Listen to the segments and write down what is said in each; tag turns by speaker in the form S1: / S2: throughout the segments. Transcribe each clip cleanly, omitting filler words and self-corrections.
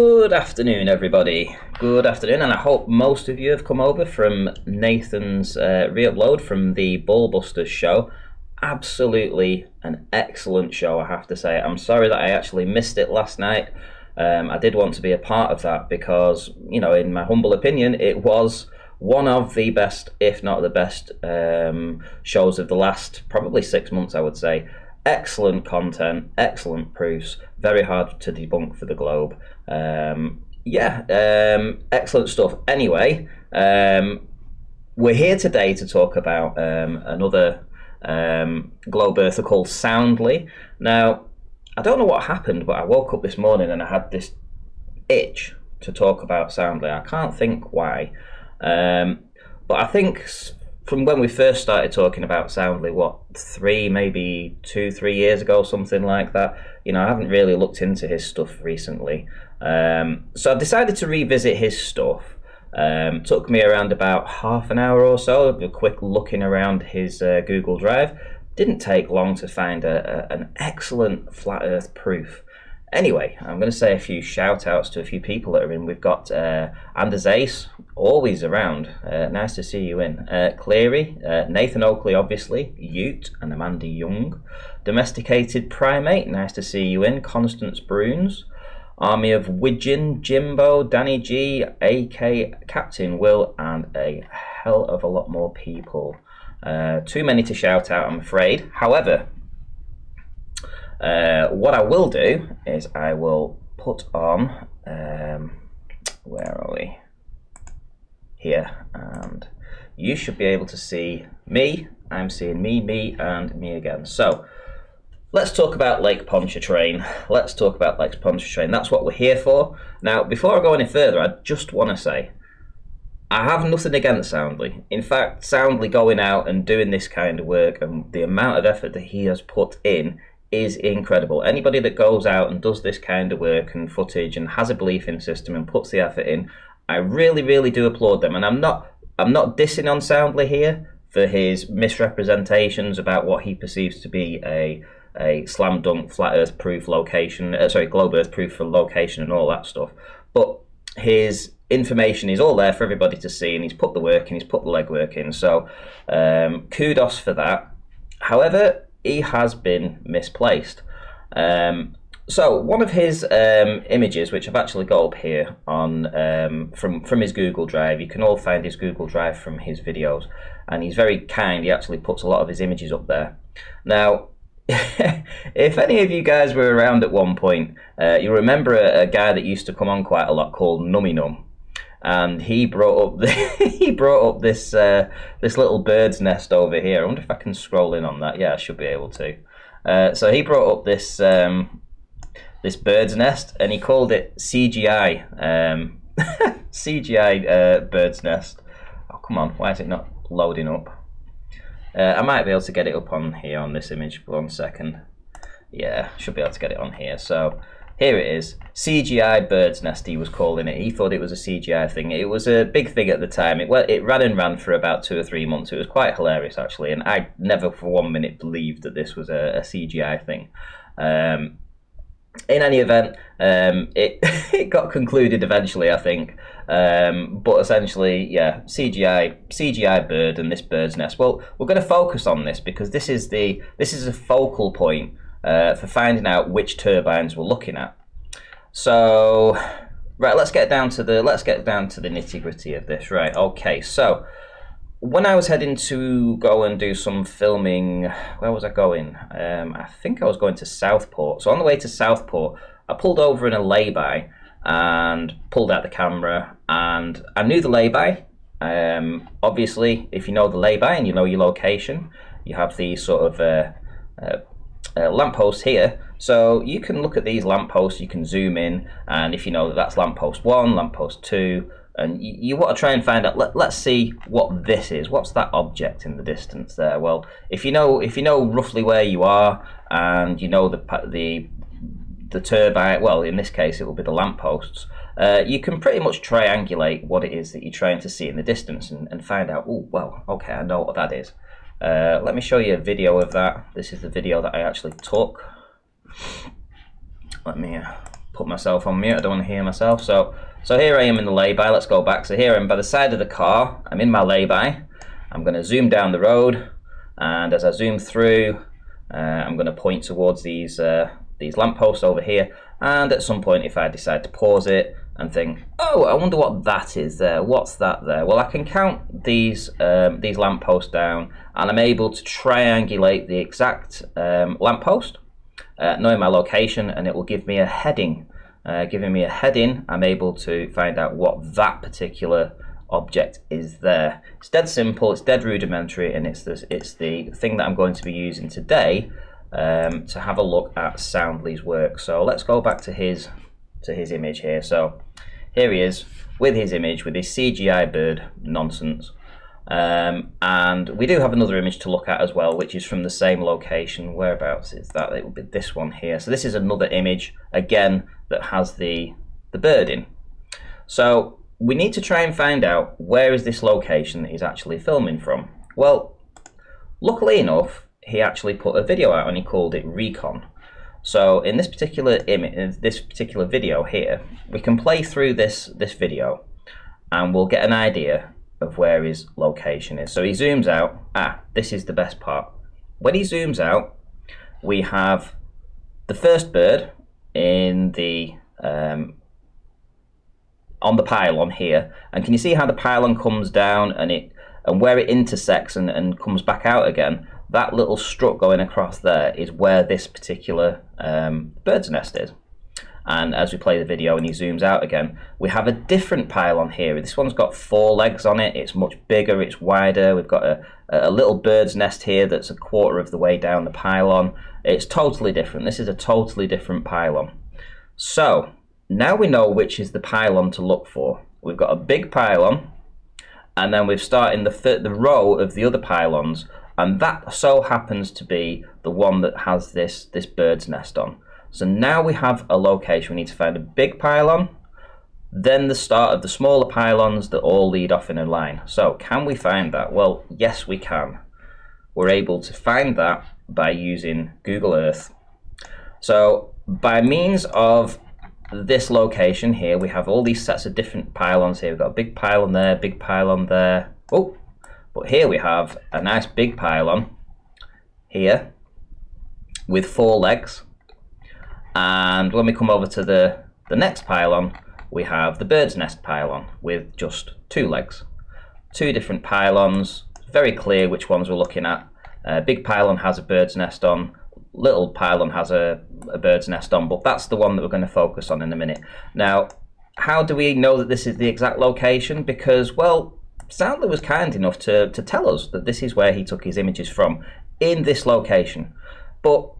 S1: Good afternoon, everybody. Good afternoon, and I hope most of you have come over from Nathan's re-upload from the Ballbusters show. Absolutely an excellent show, I have to say. I'm sorry that I actually missed it last night. I did want to be a part of that because, you know, in my humble opinion, it was one of the best, if not the best, shows of the last probably 6 months, I would say. Excellent content, excellent proofs, very hard to debunk for the Globe. Excellent stuff. Anyway, we're here today to talk about another Globe Earther called Soundly. Now, I don't know what happened, but I woke up this morning and I had this itch to talk about Soundly. I can't think why, but I think from when we first started talking about Soundly, maybe 2-3 years ago, something like that. You know, I haven't really looked into his stuff recently. So I decided to revisit his stuff. Took me around about half an hour or so, a quick looking around his Google Drive. Didn't take long to find an excellent flat earth proof. Anyway, I'm going to say a few shout outs to a few people that are in. We've got Anders Ace, always around. Nice to see you in. Cleary, Nathan Oakley, obviously, Ute, and Amanda Young. Domesticated Primate, nice to see you in. Constance Bruns. Army of Widgeon, Jimbo, Danny G, AK, Captain Will, and a hell of a lot more people. Too many to shout out, I'm afraid. However, what I will do is I will put on, where are we? Here, and you should be able to see me. I'm seeing me, and me again. So, let's talk about Lake Pontchartrain. That's what we're here for. Now, before I go any further, I just want to say, I have nothing against Soundly. In fact, Soundly going out and doing this kind of work and the amount of effort that he has put in is incredible. Anybody that goes out and does this kind of work and footage and has a belief in system and puts the effort in, I really, really do applaud them. And I'm not dissing on Soundly here for his misrepresentations about what he perceives to be a slam dunk flat earth proof location, globe earth proof for location and all that stuff. But his information is all there for everybody to see, and he's put the work in, he's put the legwork in. So kudos for that. However, he has been misplaced. So one of his images, which I've actually got up here on from his Google Drive, you can all find his Google Drive from his videos, and he's very kind. He actually puts a lot of his images up there. Now, if any of you guys were around at one point, you remember a guy that used to come on quite a lot called Nummy Num. And he brought up this little bird's nest over here. I wonder if I can scroll in on that. Yeah, I should be able to. So he brought up this this bird's nest, and he called it CGI CGI bird's nest. Oh, come on! Why is it not loading up? I might be able to get it up on here on this image. 1 second. Yeah, should be able to get it on here. So here it is. CGI bird's nest, he was calling it. He thought it was a CGI thing. It was a big thing at the time. It ran and ran for about 2 or 3 months. It was quite hilarious, actually. And I never for 1 minute believed that this was a CGI thing. In any event, it got concluded eventually, I think. But essentially, yeah, CGI bird and this bird's nest. Well, we're going to focus on this because this is a focal point for finding out which turbines we're looking at. So, right, let's get down to the nitty gritty of this. Right, okay. So, when I was heading to go and do some filming, where was I going? I think I was going to Southport. So on the way to Southport, I pulled over in a lay-by and pulled out the camera, and I knew the lay-by. Obviously, if you know the lay-by and you know your location, you have the sort of lampposts here. So you can look at these lampposts, you can zoom in, and if you know that that's lamppost 1, lamppost 2, and you want to try and find out, let's see what this is. What's that object in the distance there? Well, if you know roughly where you are, and you know the turbine, well, in this case it will be the lampposts, you can pretty much triangulate what it is that you're trying to see in the distance and find out, oh, well, okay, I know what that is. Let me show you a video of that. This is the video that I actually took. Let me put myself on mute. I don't want to hear myself. So here I am in the lay-by. Let's go back. So here I'm by the side of the car. I'm in my lay-by. I'm going to zoom down the road, and as I zoom through, I'm going to point towards these lampposts over here. And at some point, if I decide to pause it and think, oh, I wonder what that is there. What's that there? Well, I can count these lampposts down, and I'm able to triangulate the exact lamppost, knowing my location, and it will give me a heading. Giving me a heading, I'm able to find out what that particular object is there. It's dead simple, it's dead rudimentary, and it's the thing that I'm going to be using today to have a look at Soundly's work. So let's go back to his image here. So here he is with his image, with his CGI bird nonsense. And we do have another image to look at as well, which is from the same location. Whereabouts is that? It will be this one here. So this is another image, again, that has the bird in. So we need to try and find out where is this location that he's actually filming from. Well, luckily enough, he actually put a video out and he called it Recon. So in this particular image, this particular video here, we can play through this video and we'll get an idea of where his location is. So he zooms out. This is the best part. When he zooms out, we have the first bird in the on the pylon here, and can you see how the pylon comes down and where it intersects and comes back out again? That little strut going across there is where this particular bird's nest is. And as we play the video and he zooms out again, we have a different pylon here. This one's got 4 legs on it. It's much bigger, it's wider. We've got a little bird's nest here that's a quarter of the way down the pylon. It's totally different. This is a totally different pylon. So now we know which is the pylon to look for. We've got a big pylon, and then we've started the row of the other pylons, and that so happens to be the one that has this bird's nest on. So now we have a location. We need to find a big pylon, then the start of the smaller pylons that all lead off in a line. So can we find that? Well, yes, we can. We're able to find that by using Google Earth. So by means of this location here, we have all these sets of different pylons here. We've got a big pylon there, big pylon there. Oh, but here we have a nice big pylon here with 4 legs. And when we come over to the next pylon, we have the bird's nest pylon with just 2 legs. 2 different pylons, very clear which ones we're looking at. Big pylon has a bird's nest on, little pylon has a bird's nest on, but that's the one that we're going to focus on in a minute. Now, how do we know that this is the exact location? Because, well, Soundly was kind enough to tell us that this is where he took his images from, in this location. But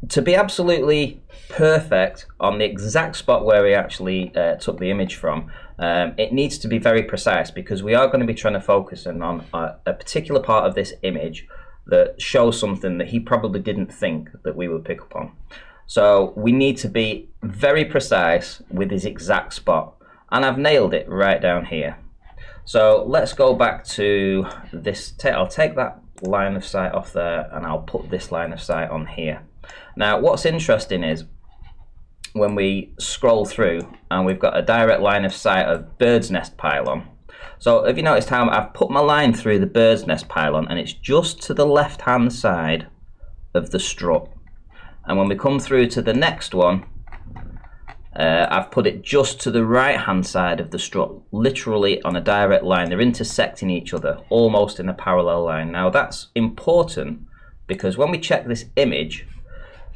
S1: to be absolutely perfect on the exact spot where he actually took the image from, it needs to be very precise, because we are going to be trying to focus in on a particular part of this image that shows something that he probably didn't think that we would pick up on. So we need to be very precise with his exact spot, and I've nailed it right down here. So let's go back to this. I'll take that line of sight off there and I'll put this line of sight on here. Now what's interesting is when we scroll through and we've got a direct line of sight of bird's nest pylon. So have you noticed how I've put my line through the bird's nest pylon and it's just to the left hand side of the strut, and when we come through to the next one, I've put it just to the right hand side of the strut, literally on a direct line. They're intersecting each other almost in a parallel line. Now that's important because when we check this image,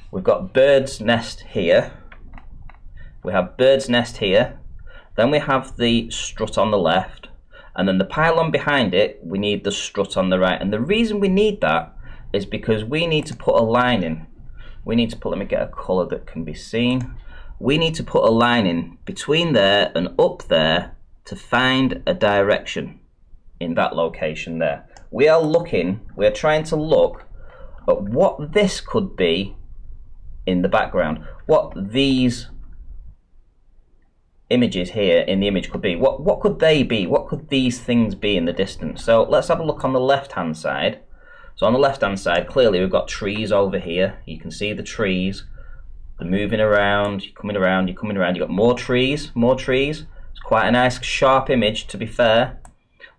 S1: we've got bird's nest here, we have bird's nest here, then we have the strut on the left, and then the pylon behind it, we need the strut on the right. And the reason we need that is because we need to put a line in. We need to put, let me get a colour that can be seen. We need to put a line in between there and up there to find a direction in that location there. We are trying to look at what this could be in the background, what these images here in the image could be. What could they be? What could these things be in the distance? So let's have a look on the left hand side. So on the left hand side, clearly we've got trees over here. You can see the trees. They're moving around, you're coming around, you're coming around. You've got more trees, more trees. It's quite a nice sharp image, to be fair.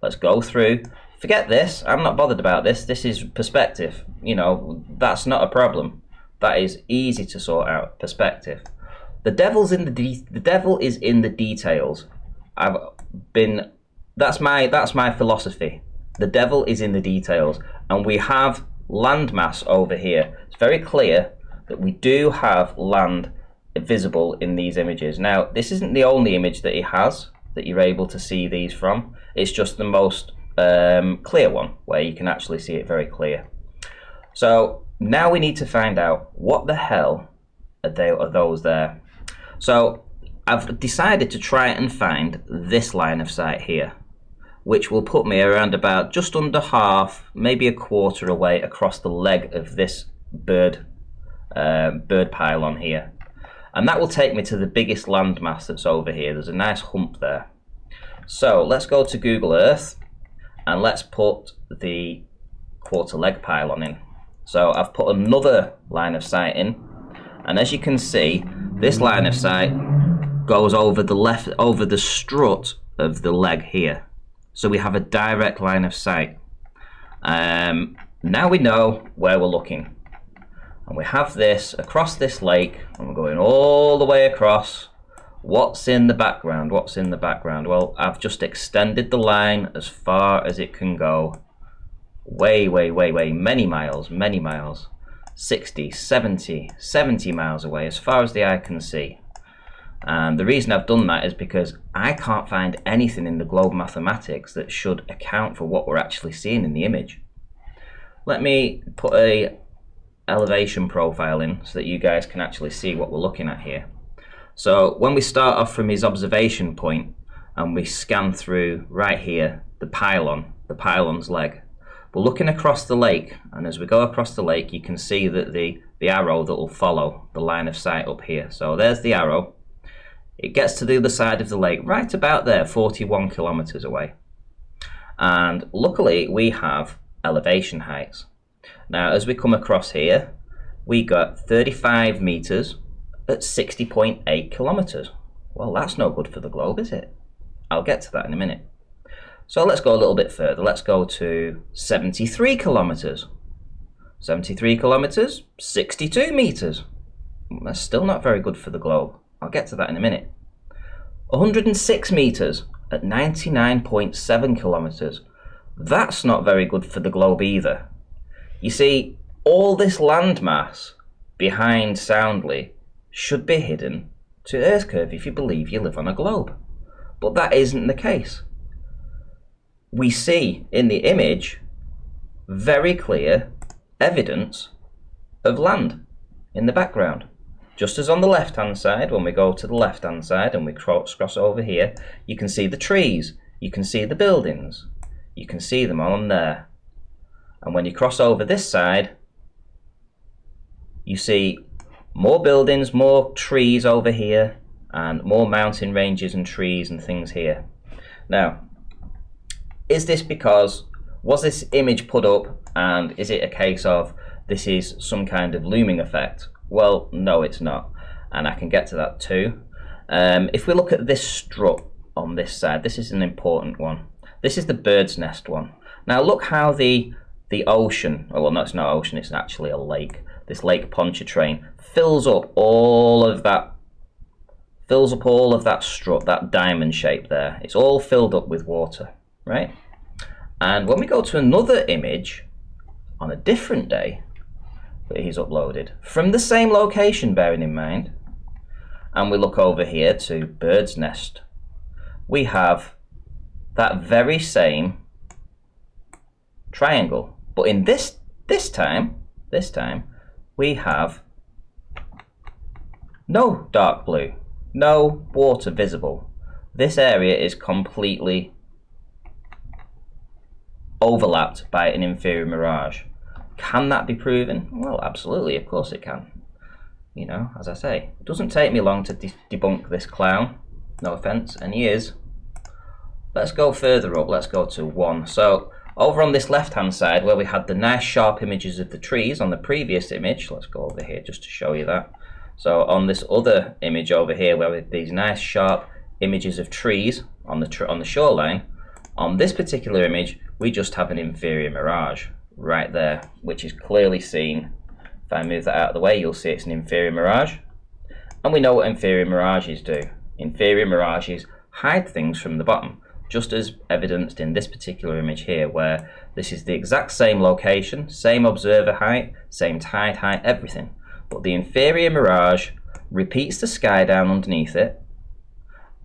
S1: Let's go through. Forget this, I'm not bothered about this. This is perspective. You know, that's not a problem. That is easy to sort out, perspective. The devil is in the details. That's my philosophy. The devil is in the details, and we have landmass over here. It's very clear that we do have land visible in these images. Now, this isn't the only image that he has that you're able to see these from. It's just the most clear one where you can actually see it very clear. So now we need to find out what the hell are those there. So I've decided to try and find this line of sight here, which will put me around about just under half, maybe a quarter away across the leg of this bird pylon here. And that will take me to the biggest landmass that's over here. There's a nice hump there. So let's go to Google Earth and let's put the quarter leg pylon in. So I've put another line of sight in, and as you can see, this line of sight goes over the strut of the leg here. So we have a direct line of sight. Now we know where we're looking. And we have this across this lake, and we're going all the way across. What's in the background? What's in the background? Well, I've just extended the line as far as it can go. Way, many miles. 60, 70 miles away, as far as the eye can see. And the reason I've done that is because I can't find anything in the globe mathematics that should account for what we're actually seeing in the image. Let me put a elevation profile in so that you guys can actually see what we're looking at here. So when we start off from his observation point and we scan through right here, the pylon's leg, we're looking across the lake, and as we go across the lake you can see that the arrow that will follow the line of sight up here. So there's the arrow. It gets to the other side of the lake, right about there, 41 kilometers away. And luckily we have elevation heights. Now as we come across here, we got 35 meters at 60.8 kilometers. Well, that's no good for the globe, is it? I'll get to that in a minute. So let's go a little bit further. Let's go to 73 kilometers. 73 kilometers, 62 meters. That's still not very good for the globe. I'll get to that in a minute. 106 meters at 99.7 kilometers. That's not very good for the globe either. You see, all this landmass behind Soundly should be hidden to Earth curve if you believe you live on a globe. But that isn't the case. We see in the image very clear evidence of land in the background. Just as on the left hand side, when we go to the left hand side and we cross over here, you can see the trees, you can see the buildings, you can see them on there. And when you cross over this side, you see more buildings, more trees over here, and more mountain ranges and trees and things here. Now, is this because, was this image put up and is it a case of this is some kind of looming effect? Well, no, it's not, and I can get to that too. If we look at this strut on this side, this is an important one. This is the bird's nest one. Now look how the ocean, well no, it's not ocean, it's actually a lake. This Lake Pontchartrain fills up all of that strut, that diamond shape there. It's all filled up with water, right? And when we go to another image on a different day that he's uploaded from the same location, bearing in mind, and we look over here to Bird's Nest, we have that very same triangle, but in this time we have no dark blue, no water visible. This area is completely overlapped by an inferior mirage. Can that be proven? Well, absolutely, of course it can. You know, as I say, it doesn't take me long to debunk this clown. No offense, and he is. Let's go further up, let's go to 1. So, over on this left hand side where we had the nice sharp images of the trees on the previous image, let's go over here just to show you that. So on this other image over here, where we have these nice sharp images of trees on the shoreline, on this particular image, we just have an inferior mirage right there, which is clearly seen. If I move that out of the way, you'll see it's an inferior mirage. And we know what inferior mirages do. Inferior mirages hide things from the bottom, just as evidenced in this particular image here, where this is the exact same location, same observer height, same tide height, everything. But the inferior mirage repeats the sky down underneath it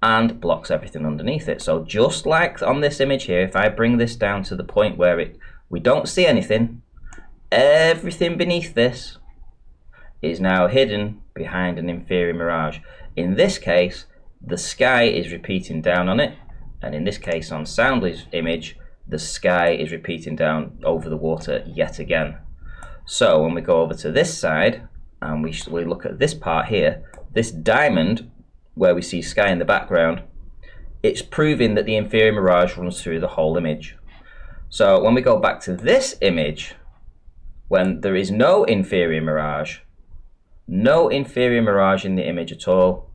S1: and blocks everything underneath it. So just like on this image here, if I bring this down to the point where we don't see anything, everything beneath this is now hidden behind an inferior mirage. In this case, the sky is repeating down on it, and in this case on Soundly's image, the sky is repeating down over the water yet again. So when we go over to this side and we look at this part here, this diamond where we see sky in the background, it's proving that the inferior mirage runs through the whole image. So when we go back to this image, when there is no inferior mirage in the image at all,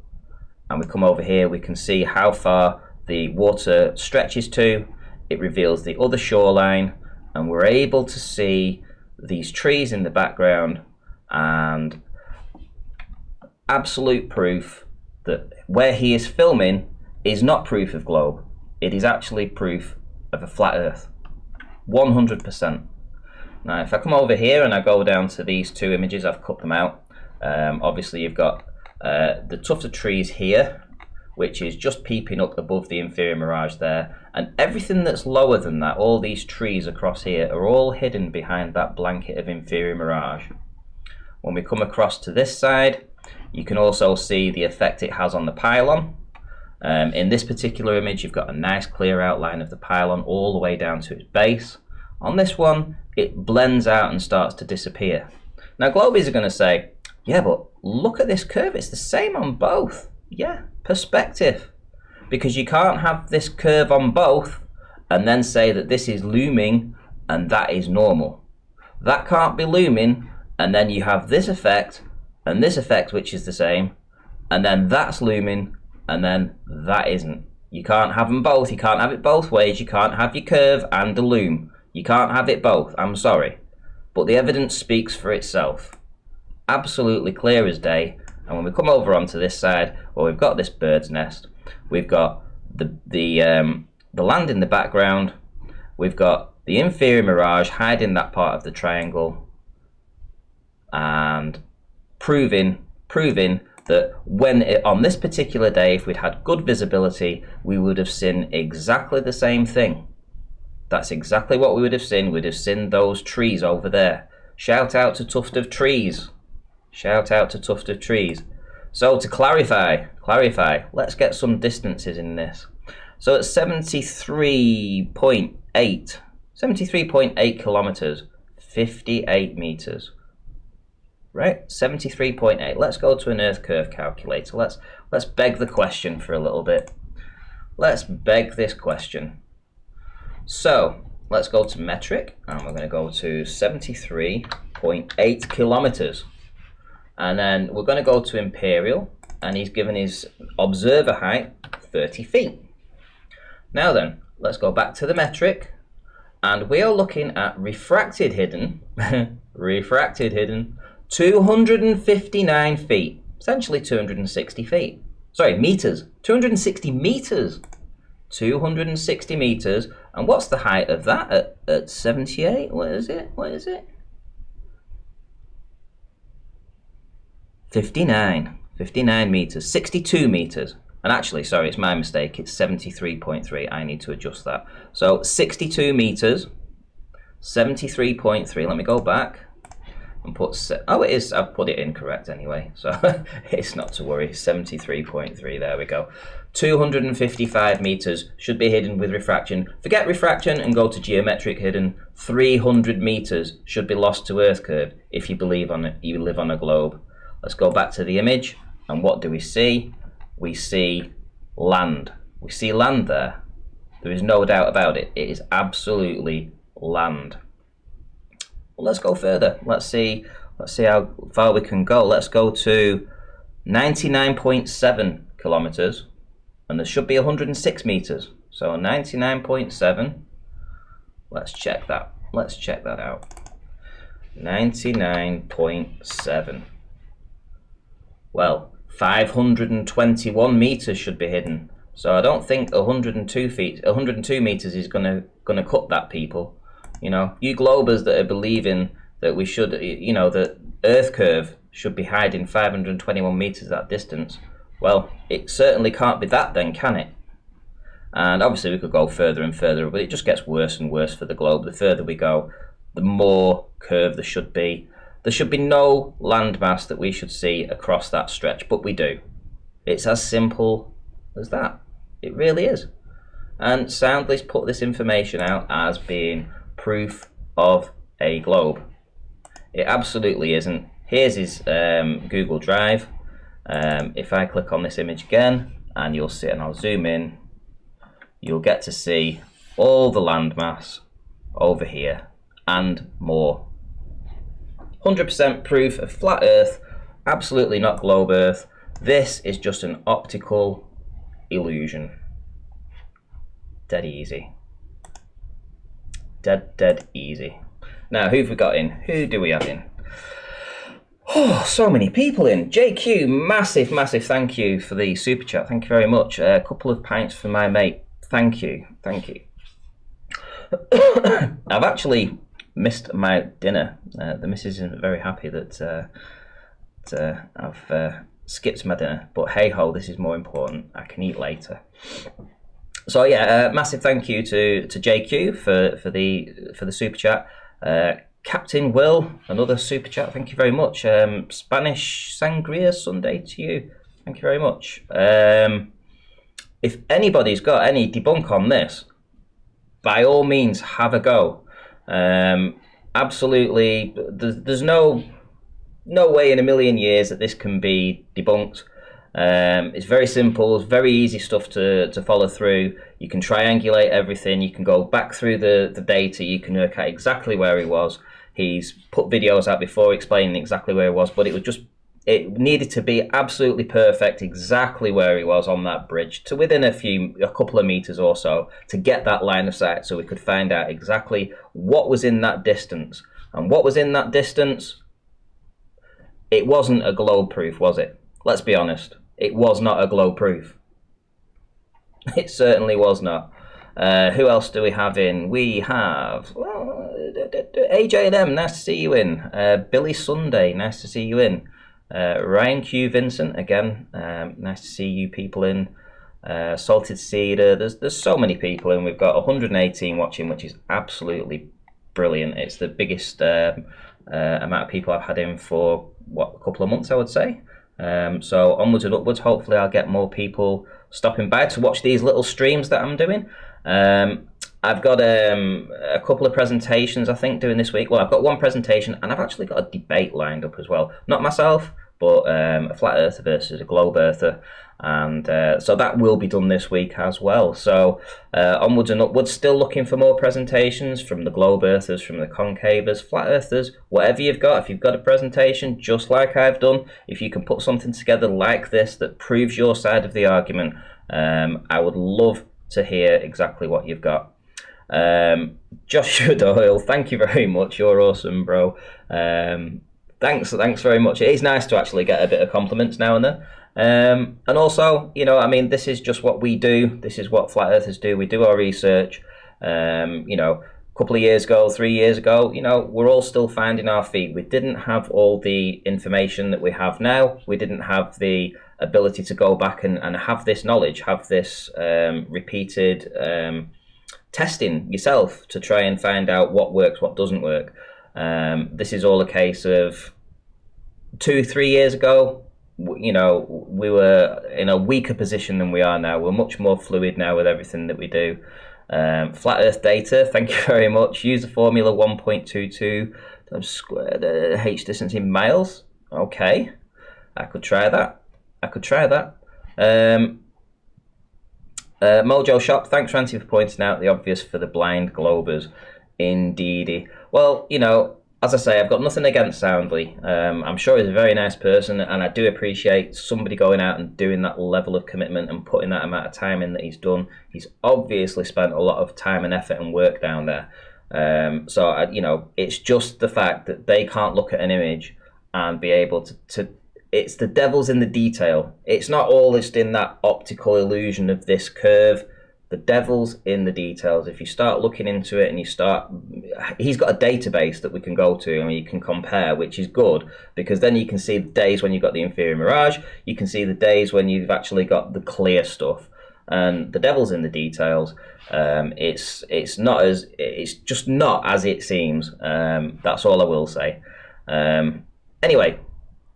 S1: and we come over here, we can see how far the water stretches to. It reveals the other shoreline, and we're able to see these trees in the background, and absolute proof that where he is filming is not proof of globe. It is actually proof of a flat earth. 100%. Now if I come over here and I go down to these two images, I've cut them out. Obviously you've got the tuft of trees here, which is just peeping up above the inferior mirage there, and everything that's lower than that, all these trees across here, are all hidden behind that blanket of inferior mirage. When we come across to this side, you can also see the effect it has on the pylon. In this particular image, you've got a nice clear outline of the pylon all the way down to its base. On this one, it blends out and starts to disappear. Now globies are going to say, yeah, but look at this curve, it's the same on both. Yeah, perspective. Because you can't have this curve on both and then say that this is looming and that is normal. That can't be looming, and then you have this effect and this effect, which is the same, and then that's looming and then that isn't. You can't have them both. You can't have it both ways. You can't have your curve and the loom. You can't have it both. I'm sorry, but the evidence speaks for itself. Absolutely clear as day. And when we come over onto this side, where we've got this bird's nest, we've got the land in the background, we've got the inferior mirage hiding that part of the triangle, and proving that on this particular day, if we'd had good visibility, we would have seen exactly the same thing. That's exactly what we would have seen. We'd have seen those trees over there. Shout out to Tuft of Trees. Shout out to Tuft of Trees. So to clarify, let's get some distances in this. So at 73.8 kilometers, 58 meters. Right, 73.8. Let's go to an Earth curve calculator. Let's beg the question for a little bit. Let's beg this question. So let's go to metric, and we're going to go to 73.8 kilometers. And then we're going to go to imperial, and he's given his observer height 30 feet. Now then, let's go back to the metric, and we are looking at refracted hidden, 259 feet, essentially 260 feet. Sorry, meters, 260 meters. 260 meters, and what's the height of that at 78? What is it? 59 meters, 62 meters. And actually, sorry, it's my mistake, it's 73.3. I need to adjust that. So 62 meters, 73.3. Let me go back and put, oh, it is, I've put it incorrect anyway, so it's not to worry. 73.3, there we go. 255 meters should be hidden with refraction. Forget refraction and go to geometric hidden. 300 meters should be lost to Earth curve if you believe on it, you live on a globe. Let's go back to the image, and what do we see? We see land. We see land there. There is no doubt about it. It is absolutely land. Well, let's go further. Let's see how far we can go. Let's go to 99.7 kilometers, and there should be 106 meters. So 99.7. Let's check that. Let's check that out. 99.7. Well, 521 meters should be hidden. So I don't think 102 meters is gonna cut that, people. You know, you globers that are believing that we should, you know, that Earth curve should be hiding 521 meters that distance. Well, it certainly can't be that then, can it? And obviously we could go further and further, but it just gets worse and worse for the globe. The further we go, the more curve there should be. There should be no landmass that we should see across that stretch, but we do. It's as simple as that. It really is. And Soundly's put this information out as being proof of a globe. It absolutely isn't. Here's his Google Drive. If I click on this image again, and you'll see, and I'll zoom in, you'll get to see all the landmass over here and more. 100% proof of flat Earth, absolutely not globe Earth. This is just an optical illusion. Dead easy. Dead easy. Now, who've we got in? Who do we have in? Oh, so many people in. JQ, massive thank you for the super chat. Thank you very much. A couple of pints for my mate. Thank you. I've actually missed my dinner. The missus isn't very happy that I've skipped my dinner, but hey ho, this is more important. I can eat later. So yeah, massive thank you to JQ for the super chat. Captain Will, another super chat. Thank you very much. Spanish Sangria Sunday to you. Thank you very much. If anybody's got any debunk on this, by all means have a go. Absolutely, there's no way in a million years that this can be debunked. It's very simple. It's very easy stuff to follow through. You can triangulate everything. You can go back through the data. You can work out exactly where he was. He's put videos out before explaining exactly where he was, but it needed to be absolutely perfect, exactly where he was on that bridge, to within a couple of meters or so, to get that line of sight, so we could find out exactly what was in that distance. And what was in that distance? It wasn't a globe proof, was it? Let's be honest. It was not a globe proof. It certainly was not. Who else do we have in? We have AJ&M, nice to see you in. Billy Sunday, nice to see you in. Ryan Q Vincent, again, nice to see you people in. Salted Cedar, there's so many people in. We've got 118 watching, which is absolutely brilliant. It's the biggest amount of people I've had in for a couple of months, I would say. So onwards and upwards. Hopefully I'll get more people stopping by to watch these little streams that I'm doing. I've got a couple of presentations, I think, doing this week. Well, I've got one presentation, and I've actually got a debate lined up as well. Not myself, but a flat earther versus a globe earther. And so that will be done this week as well. So onwards and upwards, still looking for more presentations from the globe earthers, from the concavers, flat earthers, whatever you've got. If you've got a presentation, just like I've done, if you can put something together like this that proves your side of the argument, I would love to hear exactly what you've got. Joshua Doyle, thank you very much. You're awesome, bro. Thanks very much. It is nice to actually get a bit of compliments now and then. And also, you know, I mean, this is just what we do. This is what flat earthers do. We do our research. You know, a couple of years ago, 3 years ago, you know, we're all still finding our feet. We didn't have all the information that we have now. We didn't have the ability to go back and have this knowledge, have this repeated testing yourself to try and find out what works, what doesn't work. This is all a case of 2-3 years ago. You know, we were in a weaker position than we are now. We're much more fluid now with everything that we do. Flat Earth data, thank you very much. Use the formula 1.22 times squared h distance in miles. Okay, I could try that. Mojo Shop, thanks Ranty for pointing out the obvious for the blind globers. Indeedy. Well, you know, as I say, I've got nothing against Soundly. I'm sure he's a very nice person, and I do appreciate somebody going out and doing that level of commitment and putting that amount of time in that he's done. He's obviously spent a lot of time and effort and work down there. It's just the fact that they can't look at an image and be able to it's the devil's in the detail. It's not all just in that optical illusion of this curve. The devil's in the details. If you start looking into it and he's got a database that we can go to and you can compare, which is good, because then you can see the days when you've got the inferior mirage, you can see the days when you've actually got the clear stuff. And the devil's in the details. It's just not as it seems. That's all I will say. Anyway,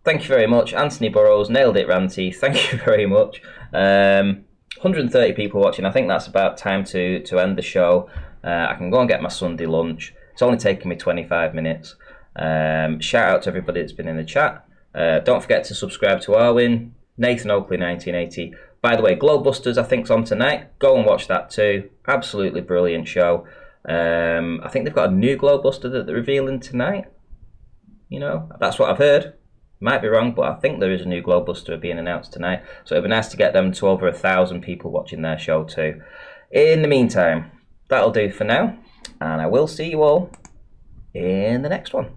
S1: thank you very much. Anthony Burrows, nailed it, Ranty. Thank you very much. 130 people watching. I think that's about time to end the show. I can go and get my Sunday lunch. It's only taken me 25 minutes. Shout out to everybody that's been in the chat. Don't forget to subscribe to Arwin, Nathan Oakley 1980. By the way, Globebusters I think's on tonight. Go and watch that too. Absolutely brilliant show. I think they've got a new Globebuster that they're revealing tonight. You know, that's what I've heard. Might be wrong, but I think there is a new Globebuster being announced tonight. So it'd be nice to get them to over 1,000 people watching their show too. In the meantime, that'll do for now. And I will see you all in the next one.